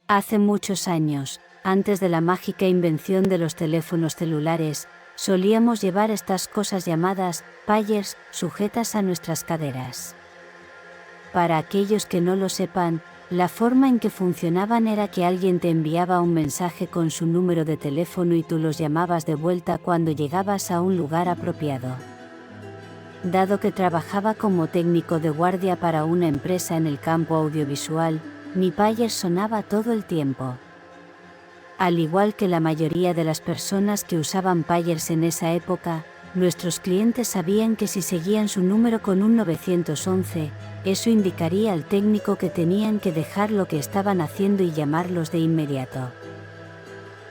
Hace muchos años, antes de la mágica invención de los teléfonos celulares, solíamos llevar estas cosas llamadas pagers sujetas a nuestras caderas. Para aquellos que no lo sepan, la forma en que funcionaban era que alguien te enviaba un mensaje con su número de teléfono y tú los llamabas de vuelta cuando llegabas a un lugar apropiado. Dado que trabajaba como técnico de guardia para una empresa en el campo audiovisual, mi pager sonaba todo el tiempo. Al igual que la mayoría de las personas que usaban pagers en esa época, nuestros clientes sabían que si seguían su número con un 911, eso indicaría al técnico que tenían que dejar lo que estaban haciendo y llamarlos de inmediato.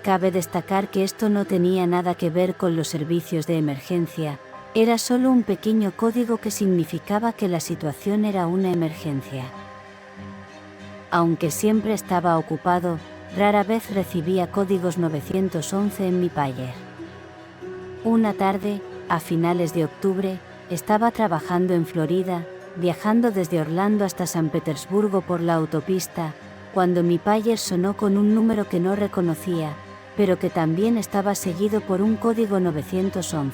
Cabe destacar que esto no tenía nada que ver con los servicios de emergencia, era solo un pequeño código que significaba que la situación era una emergencia. Aunque siempre estaba ocupado, rara vez recibía códigos 911 en mi pager. Una tarde, a finales de octubre, estaba trabajando en Florida, viajando desde Orlando hasta San Petersburgo por la autopista, cuando mi pager sonó con un número que no reconocía, pero que también estaba seguido por un código 911.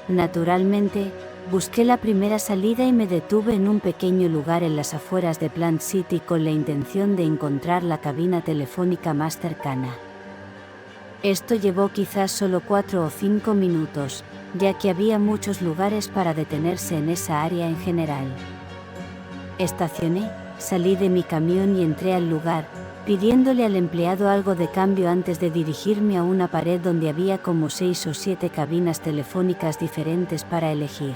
Naturalmente, busqué la primera salida y me detuve en un pequeño lugar en las afueras de Plant City con la intención de encontrar la cabina telefónica más cercana. Esto llevó quizás solo 4 o 5 minutos, ya que había muchos lugares para detenerse en esa área en general. Estacioné, salí de mi camión y entré al lugar, pidiéndole al empleado algo de cambio antes de dirigirme a una pared donde había como 6 o 7 cabinas telefónicas diferentes para elegir.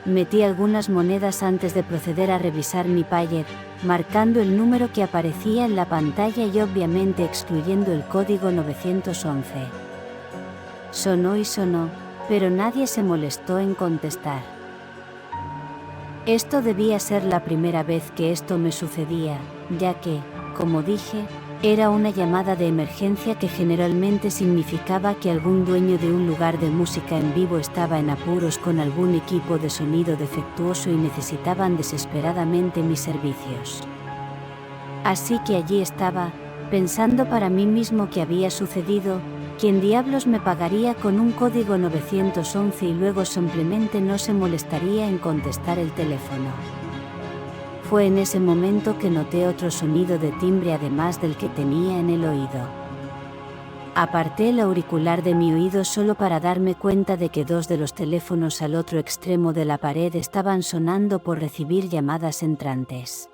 Metí algunas monedas antes de proceder a revisar mi pager, marcando el número que aparecía en la pantalla y obviamente excluyendo el código 911. Sonó y sonó, pero nadie se molestó en contestar. Esto debía ser la primera vez que esto me sucedía, ya que, como dije, era una llamada de emergencia que generalmente significaba que algún dueño de un lugar de música en vivo estaba en apuros con algún equipo de sonido defectuoso y necesitaban desesperadamente mis servicios. Así que allí estaba, pensando para mí mismo qué había sucedido, quién diablos me pagaría con un código 911 y luego simplemente no se molestaría en contestar el teléfono. Fue en ese momento que noté otro sonido de timbre además del que tenía en el oído. Aparté el auricular de mi oído solo para darme cuenta de que 2 de los teléfonos al otro extremo de la pared estaban sonando por recibir llamadas entrantes.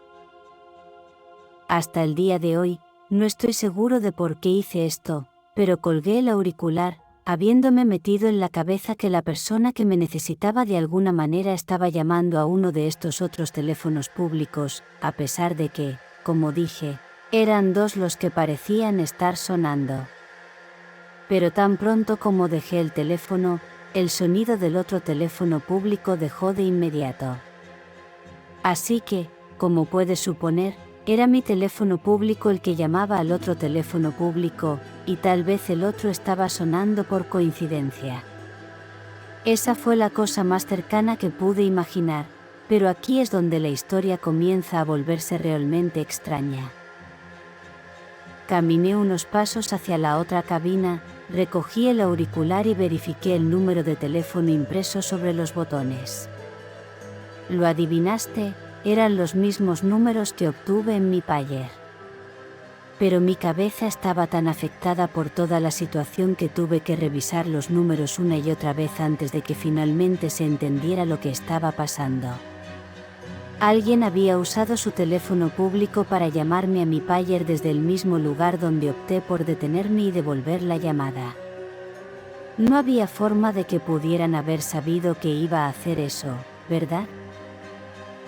Hasta el día de hoy, no estoy seguro de por qué hice esto, pero colgué el auricular, habiéndome metido en la cabeza que la persona que me necesitaba de alguna manera estaba llamando a uno de estos otros teléfonos públicos, a pesar de que, como dije, eran 2 los que parecían estar sonando. Pero tan pronto como dejé el teléfono, el sonido del otro teléfono público dejó de inmediato. Así que, como puedes suponer, era mi teléfono público el que llamaba al otro teléfono público, y tal vez el otro estaba sonando por coincidencia. Esa fue la cosa más cercana que pude imaginar, pero aquí es donde la historia comienza a volverse realmente extraña. Caminé unos pasos hacia la otra cabina, recogí el auricular y verifiqué el número de teléfono impreso sobre los botones. ¿Lo adivinaste? Eran los mismos números que obtuve en mi pager. Pero mi cabeza estaba tan afectada por toda la situación que tuve que revisar los números una y otra vez antes de que finalmente se entendiera lo que estaba pasando. Alguien había usado su teléfono público para llamarme a mi pager desde el mismo lugar donde opté por detenerme y devolver la llamada. No había forma de que pudieran haber sabido que iba a hacer eso, ¿verdad?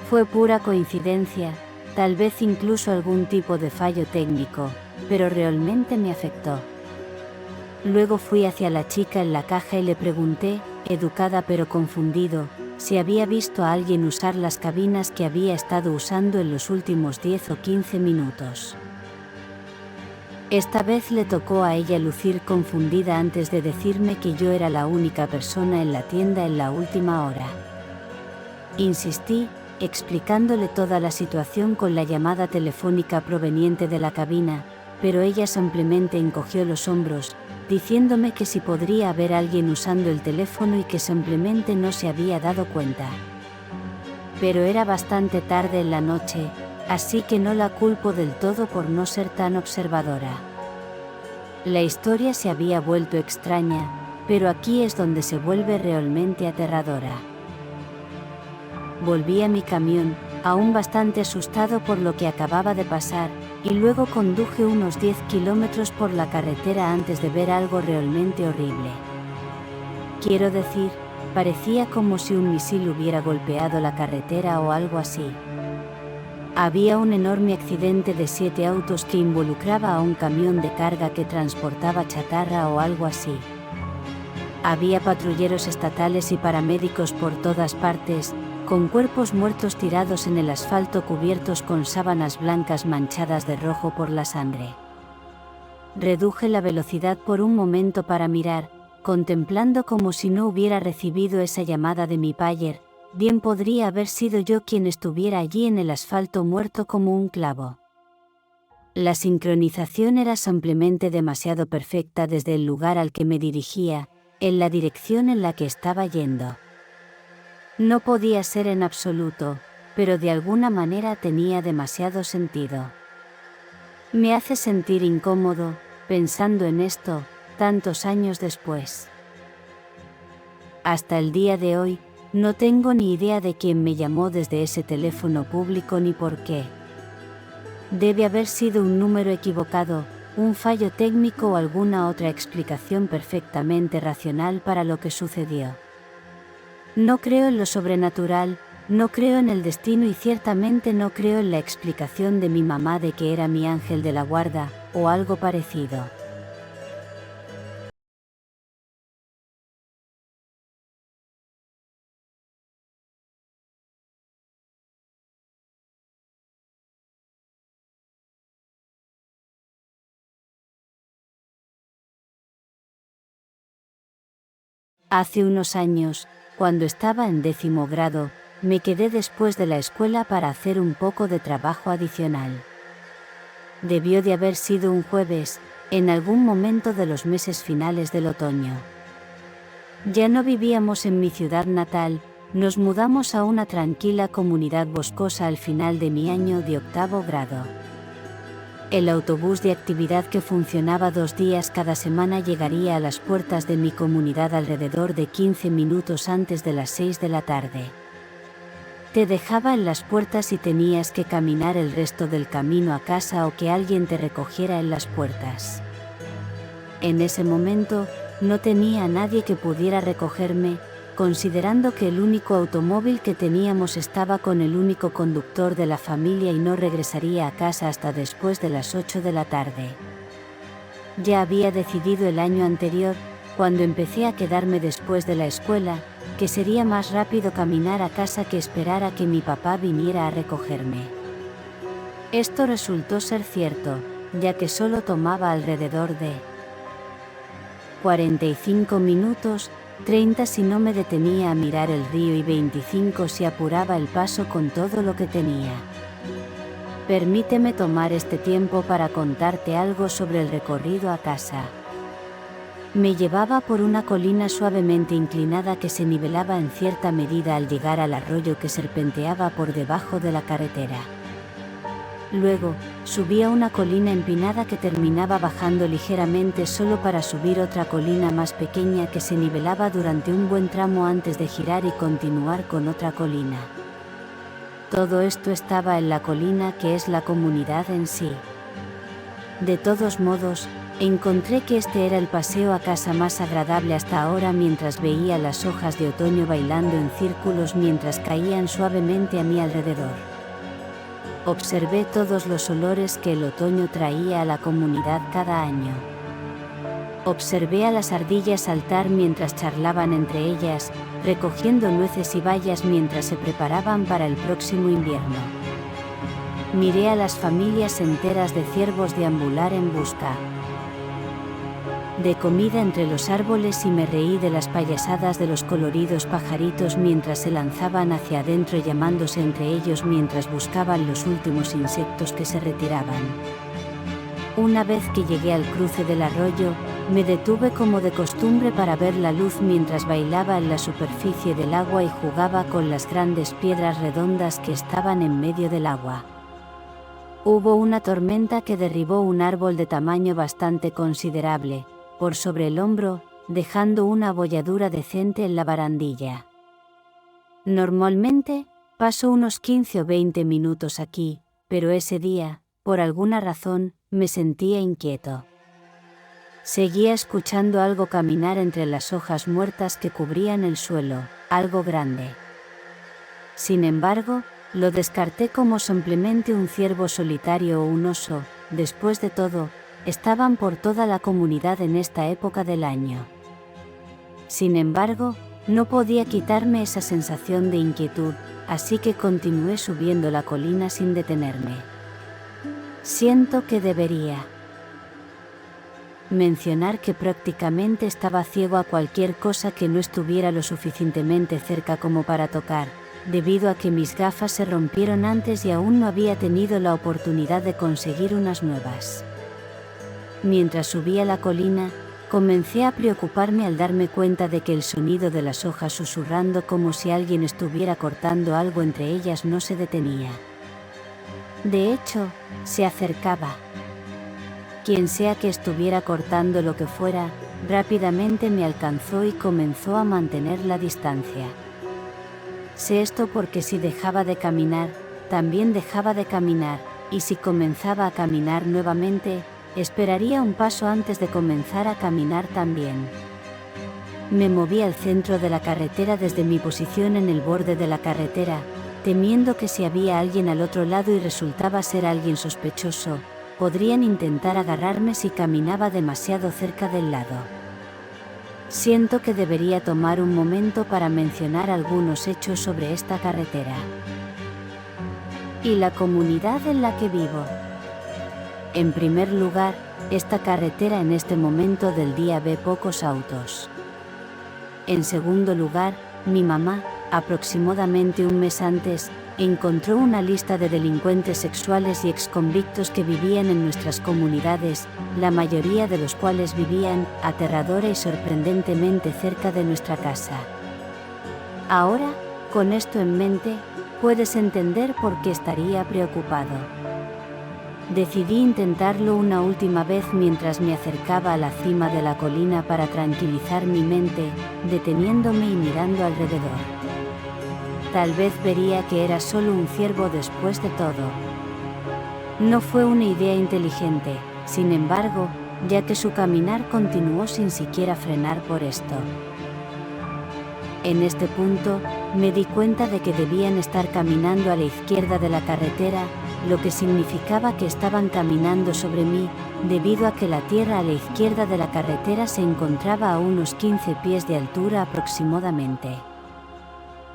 Fue pura coincidencia, tal vez incluso algún tipo de fallo técnico, pero realmente me afectó. Luego fui hacia la chica en la caja y le pregunté, educada pero confundido, si había visto a alguien usar las cabinas que había estado usando en los últimos 10 o 15 minutos. Esta vez le tocó a ella lucir confundida antes de decirme que yo era la única persona en la tienda en la última hora. Insistí, explicándole toda la situación con la llamada telefónica proveniente de la cabina, pero ella simplemente encogió los hombros, diciéndome que si podría haber alguien usando el teléfono y que simplemente no se había dado cuenta. Pero era bastante tarde en la noche, así que no la culpo del todo por no ser tan observadora. La historia se había vuelto extraña, pero aquí es donde se vuelve realmente aterradora. Volví a mi camión, aún bastante asustado por lo que acababa de pasar, y luego conduje unos 10 kilómetros por la carretera antes de ver algo realmente horrible. Quiero decir, parecía como si un misil hubiera golpeado la carretera o algo así. Había un enorme accidente de 7 autos que involucraba a un camión de carga que transportaba chatarra o algo así. Había patrulleros estatales y paramédicos por todas partes, con cuerpos muertos tirados en el asfalto cubiertos con sábanas blancas manchadas de rojo por la sangre. Reduje la velocidad por un momento para mirar, contemplando como si no hubiera recibido esa llamada de mi payer. Bien podría haber sido yo quien estuviera allí en el asfalto muerto como un clavo. La sincronización era simplemente demasiado perfecta desde el lugar al que me dirigía, en la dirección en la que estaba yendo. No podía ser en absoluto, pero de alguna manera tenía demasiado sentido. Me hace sentir incómodo, pensando en esto, tantos años después. Hasta el día de hoy, no tengo ni idea de quién me llamó desde ese teléfono público ni por qué. Debe haber sido un número equivocado, un fallo técnico o alguna otra explicación perfectamente racional para lo que sucedió. No creo en lo sobrenatural, no creo en el destino y ciertamente no creo en la explicación de mi mamá de que era mi ángel de la guarda, o algo parecido. Hace unos años, cuando estaba en 10º grado, me quedé después de la escuela para hacer un poco de trabajo adicional. Debió de haber sido un jueves, en algún momento de los meses finales del otoño. Ya no vivíamos en mi ciudad natal, nos mudamos a una tranquila comunidad boscosa al final de mi año de 8º grado. El autobús de actividad que funcionaba 2 días cada semana llegaría a las puertas de mi comunidad alrededor de 15 minutos antes de las 6 de la tarde. Te dejaba en las puertas y tenías que caminar el resto del camino a casa o que alguien te recogiera en las puertas. En ese momento, no tenía a nadie que pudiera recogerme, considerando que el único automóvil que teníamos estaba con el único conductor de la familia y no regresaría a casa hasta después de las 8 de la tarde. Ya había decidido el año anterior, cuando empecé a quedarme después de la escuela, que sería más rápido caminar a casa que esperar a que mi papá viniera a recogerme. Esto resultó ser cierto, ya que solo tomaba alrededor de 45 minutos, 30 si no me detenía a mirar el río y 25 si apuraba el paso con todo lo que tenía. Permíteme tomar este tiempo para contarte algo sobre el recorrido a casa. Me llevaba por una colina suavemente inclinada que se nivelaba en cierta medida al llegar al arroyo que serpenteaba por debajo de la carretera. Luego, subía una colina empinada que terminaba bajando ligeramente solo para subir otra colina más pequeña que se nivelaba durante un buen tramo antes de girar y continuar con otra colina. Todo esto estaba en la colina que es la comunidad en sí. De todos modos, encontré que este era el paseo a casa más agradable hasta ahora mientras veía las hojas de otoño bailando en círculos mientras caían suavemente a mi alrededor. Observé todos los olores que el otoño traía a la comunidad cada año. Observé a las ardillas saltar mientras charlaban entre ellas, recogiendo nueces y bayas mientras se preparaban para el próximo invierno. Miré a las familias enteras de ciervos deambular en busca de comida entre los árboles y me reí de las payasadas de los coloridos pajaritos mientras se lanzaban hacia adentro llamándose entre ellos mientras buscaban los últimos insectos que se retiraban. Una vez que llegué al cruce del arroyo, me detuve como de costumbre para ver la luz mientras bailaba en la superficie del agua y jugaba con las grandes piedras redondas que estaban en medio del agua. Hubo una tormenta que derribó un árbol de tamaño bastante considerable, por sobre el hombro, dejando una abolladura decente en la barandilla. Normalmente, paso unos 15 o 20 minutos aquí, pero ese día, por alguna razón, me sentía inquieto. Seguía escuchando algo caminar entre las hojas muertas que cubrían el suelo, algo grande. Sin embargo, lo descarté como simplemente un ciervo solitario o un oso. Después de todo, estaban por toda la comunidad en esta época del año. Sin embargo, no podía quitarme esa sensación de inquietud, así que continué subiendo la colina sin detenerme. Siento que debería mencionar que prácticamente estaba ciego a cualquier cosa que no estuviera lo suficientemente cerca como para tocar, debido a que mis gafas se rompieron antes y aún no había tenido la oportunidad de conseguir unas nuevas. Mientras subía la colina, comencé a preocuparme al darme cuenta de que el sonido de las hojas susurrando como si alguien estuviera cortando algo entre ellas no se detenía. De hecho, se acercaba. Quien sea que estuviera cortando lo que fuera, rápidamente me alcanzó y comenzó a mantener la distancia. Sé esto porque si dejaba de caminar, también dejaba de caminar, y si comenzaba a caminar nuevamente, esperaría un paso antes de comenzar a caminar también. Me moví al centro de la carretera desde mi posición en el borde de la carretera, temiendo que si había alguien al otro lado y resultaba ser alguien sospechoso, podrían intentar agarrarme si caminaba demasiado cerca del lado. Siento que debería tomar un momento para mencionar algunos hechos sobre esta carretera y la comunidad en la que vivo. En primer lugar, esta carretera en este momento del día ve pocos autos. En segundo lugar, mi mamá, aproximadamente un mes antes, encontró una lista de delincuentes sexuales y exconvictos que vivían en nuestras comunidades, la mayoría de los cuales vivían, aterradora y sorprendentemente cerca de nuestra casa. Ahora, con esto en mente, puedes entender por qué estaría preocupado. Decidí intentarlo una última vez mientras me acercaba a la cima de la colina para tranquilizar mi mente, deteniéndome y mirando alrededor. Tal vez vería que era solo un ciervo después de todo. No fue una idea inteligente, sin embargo, ya que su caminar continuó sin siquiera frenar por esto. En este punto, me di cuenta de que debían estar caminando a la izquierda de la carretera, lo que significaba que estaban caminando sobre mí, debido a que la tierra a la izquierda de la carretera se encontraba a unos 15 pies de altura aproximadamente.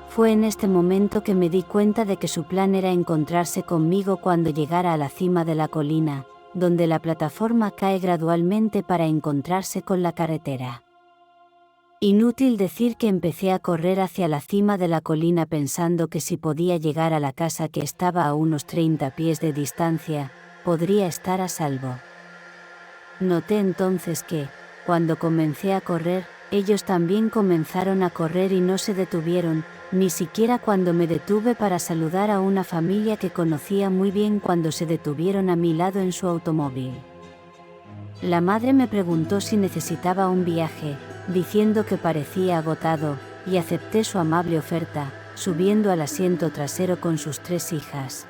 Fue en este momento que me di cuenta de que su plan era encontrarse conmigo cuando llegara a la cima de la colina, donde la plataforma cae gradualmente para encontrarse con la carretera. Inútil decir que empecé a correr hacia la cima de la colina pensando que si podía llegar a la casa que estaba a unos 30 pies de distancia, podría estar a salvo. Noté entonces que, cuando comencé a correr, ellos también comenzaron a correr y no se detuvieron, ni siquiera cuando me detuve para saludar a una familia que conocía muy bien cuando se detuvieron a mi lado en su automóvil. La madre me preguntó si necesitaba un viaje, diciendo que parecía agotado, y acepté su amable oferta, subiendo al asiento trasero con sus 3 hijas.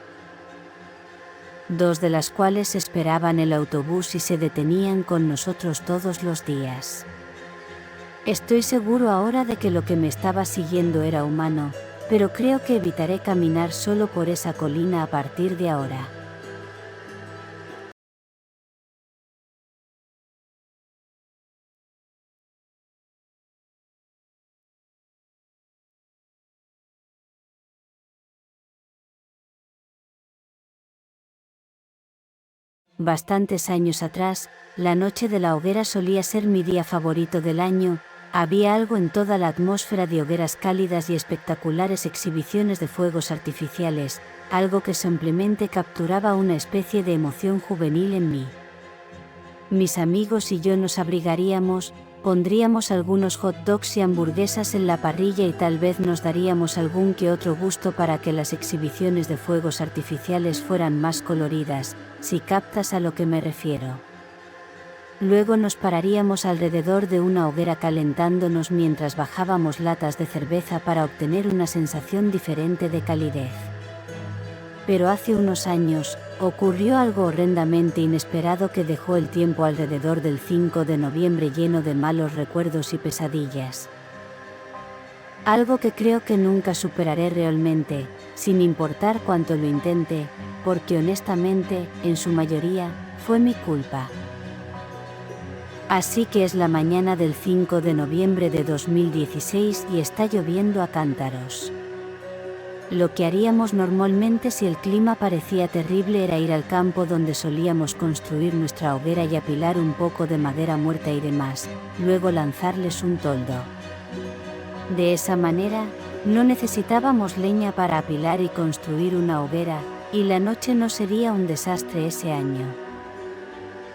2 de las cuales esperaban el autobús y se detenían con nosotros todos los días. Estoy seguro ahora de que lo que me estaba siguiendo era humano, pero creo que evitaré caminar solo por esa colina a partir de ahora. bastantes años atrás, la noche de la hoguera solía ser mi día favorito del año. Había algo en toda la atmósfera de hogueras cálidas y espectaculares exhibiciones de fuegos artificiales, algo que simplemente capturaba una especie de emoción juvenil en mí. Mis amigos y yo nos abrigaríamos, pondríamos algunos hot dogs y hamburguesas en la parrilla y tal vez nos daríamos algún que otro gusto para que las exhibiciones de fuegos artificiales fueran más coloridas, si captas a lo que me refiero. Luego nos pararíamos alrededor de una hoguera calentándonos mientras bajábamos latas de cerveza para obtener una sensación diferente de calidez. Pero hace unos años, ocurrió algo horrendamente inesperado que dejó el tiempo alrededor del 5 de noviembre lleno de malos recuerdos y pesadillas. Algo que creo que nunca superaré realmente, sin importar cuánto lo intente, porque honestamente, en su mayoría, fue mi culpa. Así que es la mañana del 5 de noviembre de 2016 y está lloviendo a cántaros. Lo que haríamos normalmente si el clima parecía terrible era ir al campo donde solíamos construir nuestra hoguera y apilar un poco de madera muerta y demás, luego lanzarles un toldo. De esa manera, no necesitábamos leña para apilar y construir una hoguera, y la noche no sería un desastre ese año.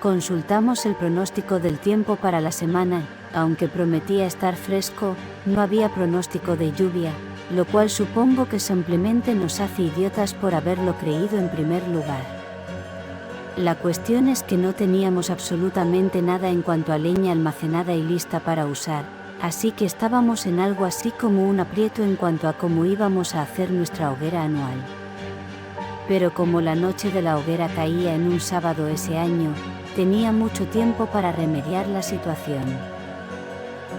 Consultamos el pronóstico del tiempo para la semana, aunque prometía estar fresco, no había pronóstico de lluvia, lo cual supongo que simplemente nos hace idiotas por haberlo creído en primer lugar. La cuestión es que no teníamos absolutamente nada en cuanto a leña almacenada y lista para usar, así que estábamos en algo así como un aprieto en cuanto a cómo íbamos a hacer nuestra hoguera anual. Pero como la noche de la hoguera caía en un sábado ese año, tenía mucho tiempo para remediar la situación.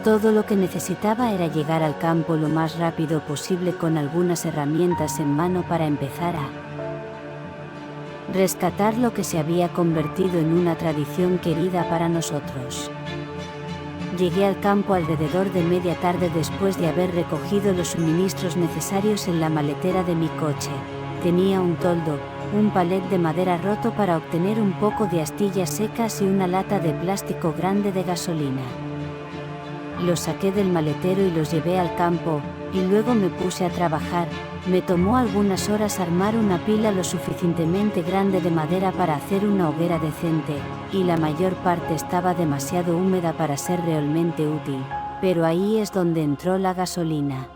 Todo lo que necesitaba era llegar al campo lo más rápido posible con algunas herramientas en mano para empezar a rescatar lo que se había convertido en una tradición querida para nosotros. Llegué al campo alrededor de media tarde después de haber recogido los suministros necesarios en la maletera de mi coche. Tenía un toldo, un palet de madera roto para obtener un poco de astillas secas y una lata de plástico grande de gasolina. Los saqué del maletero y los llevé al campo, y luego me puse a trabajar. Me tomó algunas horas armar una pila lo suficientemente grande de madera para hacer una hoguera decente, y la mayor parte estaba demasiado húmeda para ser realmente útil, pero ahí es donde entró la gasolina.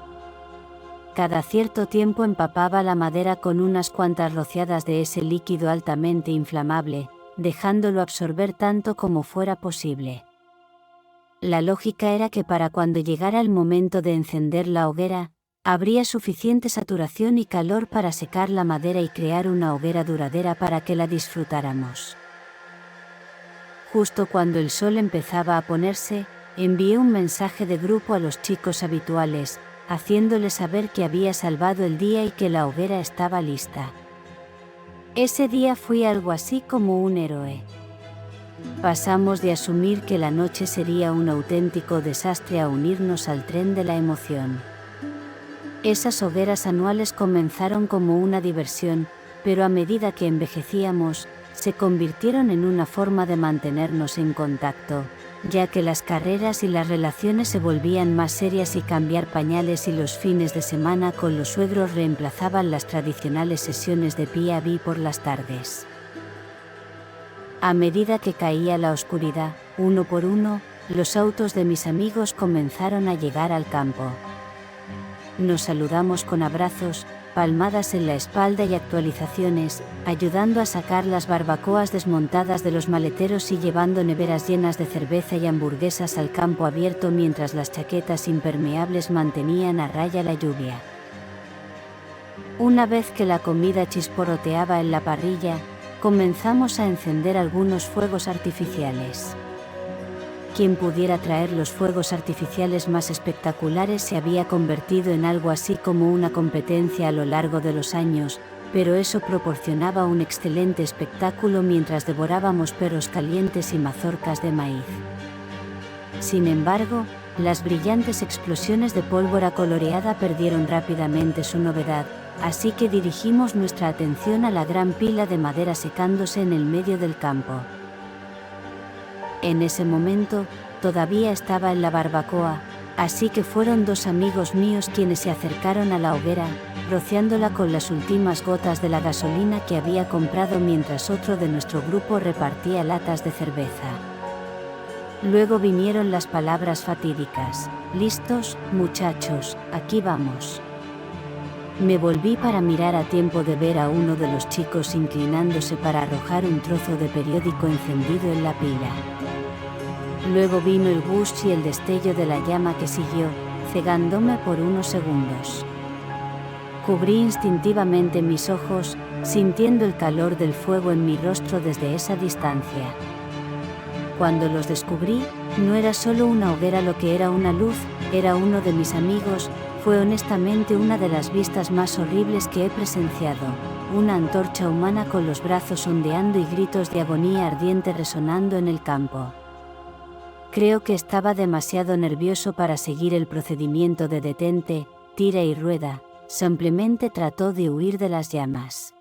Cada cierto tiempo empapaba la madera con unas cuantas rociadas de ese líquido altamente inflamable, dejándolo absorber tanto como fuera posible. La lógica era que para cuando llegara el momento de encender la hoguera, habría suficiente saturación y calor para secar la madera y crear una hoguera duradera para que la disfrutáramos. Justo cuando el sol empezaba a ponerse, envié un mensaje de grupo a los chicos habituales, haciéndoles saber que había salvado el día y que la hoguera estaba lista. Ese día fui algo así como un héroe. Pasamos de asumir que la noche sería un auténtico desastre a unirnos al tren de la emoción. Esas hogueras anuales comenzaron como una diversión, pero a medida que envejecíamos, se convirtieron en una forma de mantenernos en contacto, ya que las carreras y las relaciones se volvían más serias y cambiar pañales y los fines de semana con los suegros reemplazaban las tradicionales sesiones de P&B por las tardes. A medida que caía la oscuridad, uno por uno, los autos de mis amigos comenzaron a llegar al campo. Nos saludamos con abrazos, palmadas en la espalda y actualizaciones, ayudando a sacar las barbacoas desmontadas de los maleteros y llevando neveras llenas de cerveza y hamburguesas al campo abierto mientras las chaquetas impermeables mantenían a raya la lluvia. Una vez que la comida chisporroteaba en la parrilla, comenzamos a encender algunos fuegos artificiales. Quien pudiera traer los fuegos artificiales más espectaculares se había convertido en algo así como una competencia a lo largo de los años, pero eso proporcionaba un excelente espectáculo mientras devorábamos perros calientes y mazorcas de maíz. Sin embargo, las brillantes explosiones de pólvora coloreada perdieron rápidamente su novedad, así que dirigimos nuestra atención a la gran pila de madera secándose en el medio del campo. En ese momento, todavía estaba en la barbacoa, así que fueron dos amigos míos quienes se acercaron a la hoguera, rociándola con las últimas gotas de la gasolina que había comprado mientras otro de nuestro grupo repartía latas de cerveza. Luego vinieron las palabras fatídicas: «Listos, muchachos, aquí vamos». Me volví para mirar a tiempo de ver a uno de los chicos inclinándose para arrojar un trozo de periódico encendido en la pila. Luego vino el whoosh y el destello de la llama que siguió, cegándome por unos segundos. Cubrí instintivamente mis ojos, sintiendo el calor del fuego en mi rostro desde esa distancia. Cuando los descubrí, no era solo una hoguera lo que era una luz, era uno de mis amigos. Fue honestamente una de las vistas más horribles que he presenciado, una antorcha humana con los brazos ondeando y gritos de agonía ardiente resonando en el campo. Creo que estaba demasiado nervioso para seguir el procedimiento de detente, tira y rueda, simplemente trató de huir de las llamas.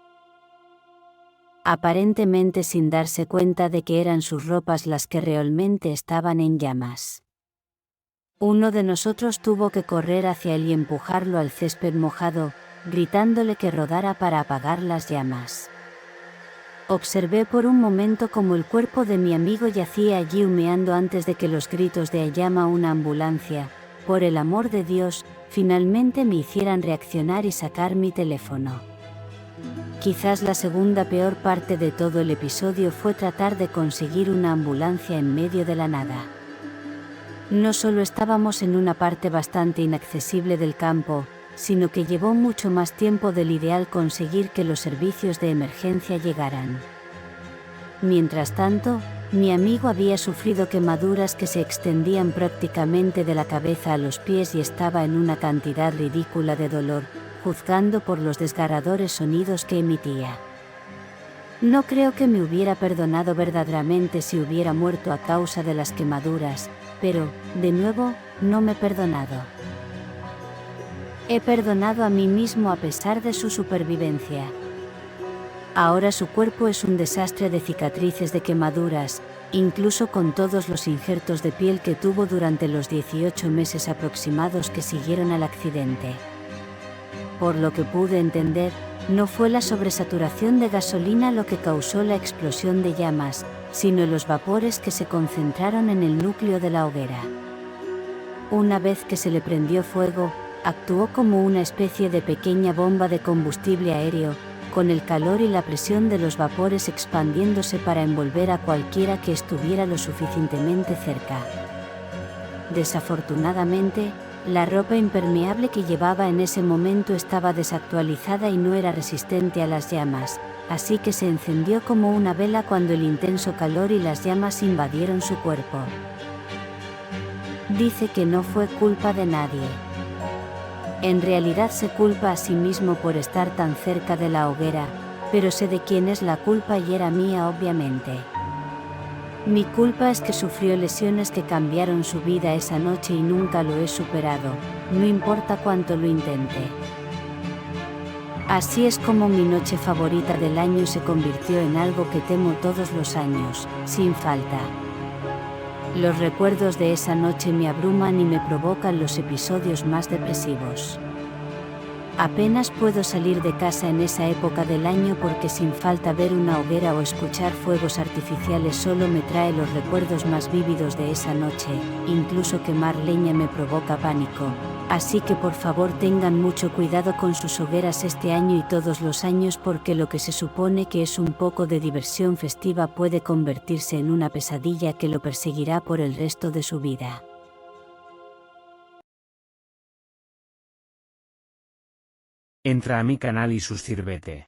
Aparentemente sin darse cuenta de que eran sus ropas las que realmente estaban en llamas. Uno de nosotros tuvo que correr hacia él y empujarlo al césped mojado, gritándole que rodara para apagar las llamas. Observé por un momento cómo el cuerpo de mi amigo yacía allí humeando antes de que los gritos de «llama a una ambulancia, por el amor de Dios», finalmente me hicieran reaccionar y sacar mi teléfono. Quizás la segunda peor parte de todo el episodio fue tratar de conseguir una ambulancia en medio de la nada. No solo estábamos en una parte bastante inaccesible del campo, sino que llevó mucho más tiempo del ideal conseguir que los servicios de emergencia llegaran. Mientras tanto, mi amigo había sufrido quemaduras que se extendían prácticamente de la cabeza a los pies y estaba en una cantidad ridícula de dolor, juzgando por los desgarradores sonidos que emitía. No creo que me hubiera perdonado verdaderamente si hubiera muerto a causa de las quemaduras, pero, de nuevo, no me he perdonado. He perdonado a mí mismo a pesar de su supervivencia. Ahora su cuerpo es un desastre de cicatrices de quemaduras, incluso con todos los injertos de piel que tuvo durante los 18 meses aproximados que siguieron al accidente. Por lo que pude entender, no fue la sobresaturación de gasolina lo que causó la explosión de llamas, sino los vapores que se concentraron en el núcleo de la hoguera. Una vez que se le prendió fuego, actuó como una especie de pequeña bomba de combustible aéreo, con el calor y la presión de los vapores expandiéndose para envolver a cualquiera que estuviera lo suficientemente cerca. Desafortunadamente, la ropa impermeable que llevaba en ese momento estaba desactualizada y no era resistente a las llamas, así que se encendió como una vela cuando el intenso calor y las llamas invadieron su cuerpo. Dice que no fue culpa de nadie. En realidad se culpa a sí mismo por estar tan cerca de la hoguera, pero sé de quién es la culpa y era mía obviamente. Mi culpa es que sufrió lesiones que cambiaron su vida esa noche y nunca lo he superado, no importa cuánto lo intente. Así es como mi noche favorita del año se convirtió en algo que temo todos los años, sin falta. Los recuerdos de esa noche me abruman y me provocan los episodios más depresivos. Apenas puedo salir de casa en esa época del año porque sin falta ver una hoguera o escuchar fuegos artificiales solo me trae los recuerdos más vívidos de esa noche, incluso quemar leña me provoca pánico, así que por favor tengan mucho cuidado con sus hogueras este año y todos los años porque lo que se supone que es un poco de diversión festiva puede convertirse en una pesadilla que lo perseguirá por el resto de su vida. Entra a mi canal y suscríbete.